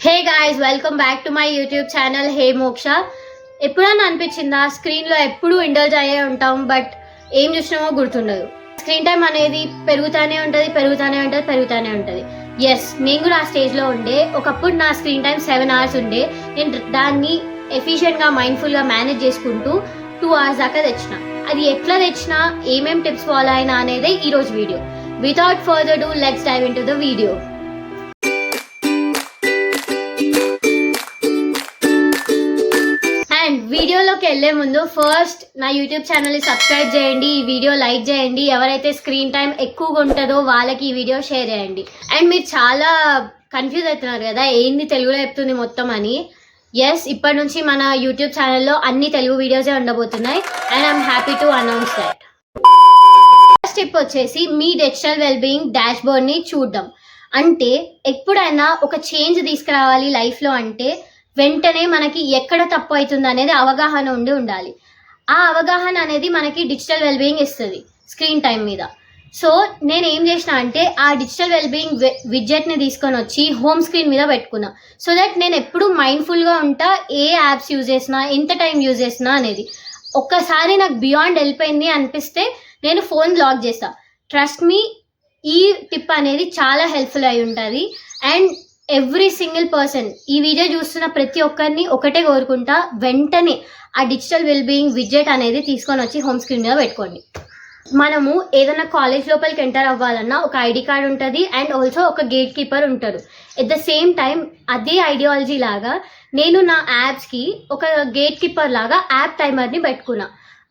Hey guys, welcome back to my YouTube channel హే మోక్ష. ఎప్పుడన్నా అనిపించిందా స్క్రీన్లో ఎప్పుడు ఇండల్జ్ అయ్యే ఉంటాం, బట్ ఏం చూసినామో గుర్తుండదు. స్క్రీన్ టైం అనేది పెరుగుతూనే ఉంటుంది. ఎస్, నేను కూడా ఆ స్టేజ్లో ఉండే. ఒకప్పుడు నా స్క్రీన్ టైం 7 hours ఉండే. నేను దాన్ని ఎఫిషియెంట్గా మైండ్ఫుల్గా మేనేజ్ చేసుకుంటూ 2 hours దాకా తెచ్చిన. అది ఎట్లా తెచ్చినా, ఏమేం టిప్స్ ఫాలో అయినా అనేదే ఈరోజు video. Without further do, let's dive into the video. And వీడియోలోకి వెళ్ళే ముందు ఫస్ట్ నా యూట్యూబ్ ఛానల్ని సబ్స్క్రైబ్ చేయండి, ఈ వీడియో లైక్ చేయండి. ఎవరైతే స్క్రీన్ టైం ఎక్కువగా ఉంటుందో వాళ్ళకి ఈ వీడియో షేర్ చేయండి. అండ్ మీరు చాలా కన్ఫ్యూజ్ అవుతున్నారు కదా, ఏంది తెలుగులో చెప్తుంది మొత్తం అని. ఎస్, ఇప్పటి నుంచి మన యూట్యూబ్ ఛానల్లో అన్ని తెలుగు వీడియోసే ఉండబోతున్నాయి. And I'm happy to announce that. First tip వచ్చేసి మీ డిజిటల్ వెల్బీయింగ్ డాష్ బోర్డ్ని చూడడం. అంటే ఎప్పుడైనా ఒక చేంజ్ తీసుకురావాలి లైఫ్లో అంటే వెంటనే మనకి ఎక్కడ తప్పు అవుతుంది అనేది అవగాహన ఉండాలి. ఆ అవగాహన అనేది మనకి డిజిటల్ వెల్బీయింగ్ ఇస్తుంది స్క్రీన్ టైం మీద. సో నేను ఏం చేసిన అంటే ఆ డిజిటల్ వెల్బీయింగ్ విడ్జెట్ని తీసుకొని వచ్చి హోమ్ స్క్రీన్ మీద పెట్టుకున్నా. సో దట్ నేను ఎప్పుడు మైండ్ఫుల్గా ఉంటా, ఏ యాప్స్ యూజ్ చేసినా, ఎంత టైం యూజ్ చేసినా అనేది. ఒక్కసారి నాకు బియాండ్ వెళ్ళిపోయింది అనిపిస్తే నేను ఫోన్ లాక్ చేస్తా. ట్రస్ట్ మీ, ఈ టిప్ అనేది చాలా హెల్ప్ఫుల్ అయి ఉంటుంది. అండ్ ఎవ్రీ సింగిల్ పర్సన్, ఈ వీడియో చూస్తున్న ప్రతి ఒక్కరిని ఒకటే కోరుకుంటా, వెంటనే ఆ డిజిటల్ వెల్బీయింగ్ విడ్జెట్ అనేది తీసుకొని వచ్చి హోమ్ స్క్రీన్ మీద పెట్టుకోండి. మనము ఏదైనా కాలేజ్ లోపలికి ఎంటర్ అవ్వాలన్నా ఒక ఐడి కార్డ్ ఉంటుంది, అండ్ ఆల్సో ఒక గేట్ కీపర్ ఉంటారు. ఎట్ ద సేమ్ టైం అదే ఐడియాలజీ లాగా నేను నా యాప్స్కి ఒక గేట్ కీపర్ లాగా యాప్ టైమర్ని పెట్టుకున్నా.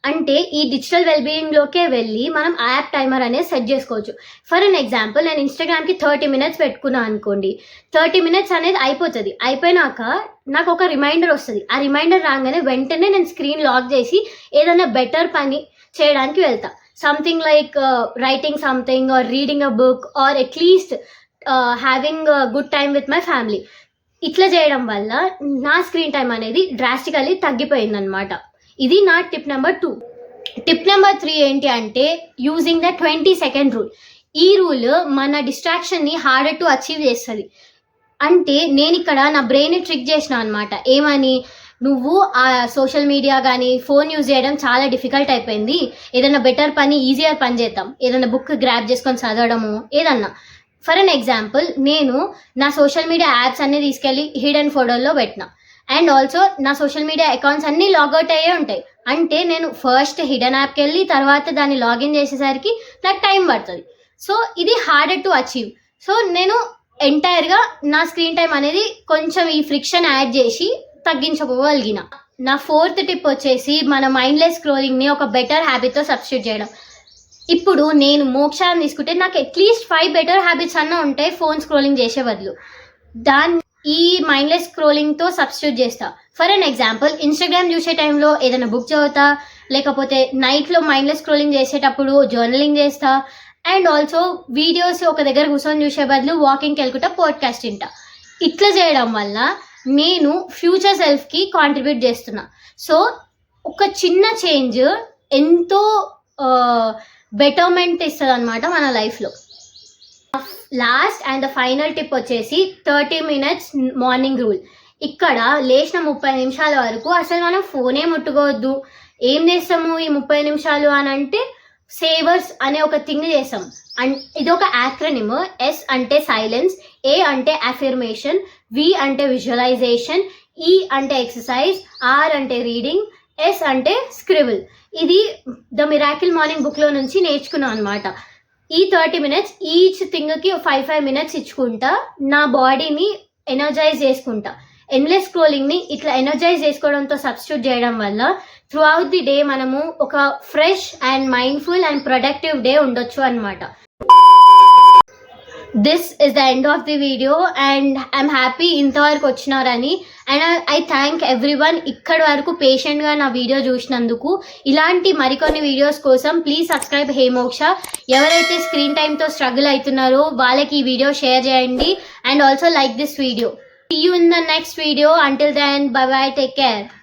అంటే ఈ డిజిటల్ వెల్బీయింగ్లోకే వెళ్ళి మనం యాప్ టైమర్ అనేది సెట్ చేసుకోవచ్చు. ఫర్ అన్ ఎగ్జాంపుల్, నేను ఇన్స్టాగ్రామ్కి 30 minutes పెట్టుకున్నా అనుకోండి. 30 minutes అనేది అయిపోతుంది. అయిపోయినాక నాకు ఒక రిమైండర్ వస్తుంది. ఆ రిమైండర్ రాగానే వెంటనే నేను స్క్రీన్ లాక్ చేసి ఏదైనా బెటర్ పని చేయడానికి వెళ్తా. Something like writing something, or reading a book, or at least having good time with my family. ఇట్లా చేయడం వల్ల నా స్క్రీన్ టైం అనేది డ్రాస్టికల్లీ తగ్గిపోయిందనమాట. ఇది నా టిప్ నెంబర్ 2. టిప్ నెంబర్ 3 ఏంటి అంటే యూజింగ్ ద 20-second రూల్. ఈ రూల్ మన డిస్ట్రాక్షన్ని హార్డర్ టు అచీవ్ చేస్తుంది. అంటే నేను ఇక్కడ నా బ్రెయిన్ని ట్రిక్ చేసిన అనమాట. ఏమని, నువ్వు ఆ సోషల్ మీడియా కానీ ఫోన్ యూజ్ చేయడం చాలా డిఫికల్ట్ అయిపోయింది, ఏదైనా బెటర్ పని, ఈజియర్ పని చేద్దాం, ఏదైనా బుక్ గ్రాప్ చేసుకొని చదవడము ఏదన్నా. ఫర్ అన్ ఎగ్జాంపుల్, నేను నా సోషల్ మీడియా యాప్స్ అన్నీ తీసుకెళ్ళి హిడెన్ ఫోల్డర్లో పెట్టిన. అండ్ ఆల్సో నా సోషల్ మీడియా అకౌంట్స్ అన్నీ లాగౌట్ అయ్యే ఉంటాయి. అంటే నేను ఫస్ట్ హిడెన్ యాప్కి వెళ్ళి తర్వాత దాన్ని లాగిన్ చేసేసరికి నాకు టైం పడుతుంది. సో ఇది హార్డర్ టు అచీవ్. సో నేను ఎంటైర్గా నా స్క్రీన్ టైం అనేది కొంచెం ఈ ఫ్రిక్షన్ యాడ్ చేసి తగ్గించుకోగలిగిన. నా 4th టిప్ వచ్చేసి మన మైండ్లెస్ స్క్రోలింగ్ని ఒక బెటర్ హ్యాబిట్తో సబ్స్టిట్యూట్ చేయడం. ఇప్పుడు నేను మోక్షాన్ని తీసుకుంటే నాకు అట్లీస్ట్ 5 బెటర్ హ్యాబిట్స్ అన్నా ఉంటాయి ఫోన్ స్క్రోలింగ్ చేసే బదులు. ఈ మైండ్లెస్ స్క్రోలింగ్తో సబ్స్టిట్యూట్ చేస్తా. ఫర్ అన్ ఎగ్జాంపుల్, ఇన్స్టాగ్రామ్ చూసే టైంలో ఏదైనా బుక్ చదువుతా, లేకపోతే నైట్లో మైండ్లెస్ స్క్రోలింగ్ చేసేటప్పుడు జర్నలింగ్ చేస్తా. అండ్ ఆల్సో వీడియోస్ ఒక దగ్గర కూర్చొని చూసే బదులు వాకింగ్కి వెళ్ళుకుంటా పాడ్కాస్ట్ వింటా. ఇట్లా చేయడం వల్ల నేను ఫ్యూచర్ సెల్ఫ్కి కాంట్రిబ్యూట్ చేస్తున్నా. సో ఒక చిన్న చేంజ్ ఎంతో బెటర్మెంట్ ఇస్తుంది అనమాట మన లైఫ్లో. Last and the final tip వచ్చేసి 30 minutes మార్నింగ్ రూల్. ఇక్కడ లేచిన 30 నిమిషాల వరకు అసలు మనం ఫోనే ముట్టుకోవద్దు. ఏం చేస్తాము ఈ 30 నిమిషాలు అని అంటే సేవర్స్ అనే ఒక థింగ్ చేస్తాం. అండ్ ఇది ఒక యాక్రోనిమ్. ఎస్ అంటే సైలెన్స్, ఏ అంటే అఫర్మేషన్, వి అంటే విజువలైజేషన్, ఈ అంటే ఎక్సర్సైజ్, ఆర్ అంటే రీడింగ్, ఎస్ అంటే స్క్రిబుల్. ఇది ద మిరాకిల్ మార్నింగ్ బుక్లో నుంచి నేర్చుకున్నాం అనమాట. ఈ 30 minutes ఈచ్ థింగ్కి 5 minutes ఇచ్చుకుంటా నా బాడీని ఎనర్జైజ్ చేసుకుంటా. ఎండ్లెస్ స్క్రోలింగ్ని ఇట్లా ఎనర్జైజ్ చేసుకోవడంతో సబ్స్టిట్యూట్ చేయడం వల్ల త్రూ అవుట్ ది డే మనము ఒక fresh and mindful and productive day ఉండొచ్చు అనమాట. This is the end of the video and I'm happy ఇంతవరకు వచ్చినారని. అండ్ ఐ థ్యాంక్ ఎవ్రీవన్ ఇక్కడి వరకు పేషెంట్గా నా వీడియో చూసినందుకు. ఇలాంటి మరికొన్ని వీడియోస్ కోసం ప్లీజ్ సబ్స్క్రైబ్ హే మోక్ష. ఎవరైతే స్క్రీన్ టైంతో స్ట్రగుల్ అవుతున్నారో వాళ్ళకి ఈ వీడియో షేర్ చేయండి. And also like this video. See you in the next video. Until then, bye bye, take care.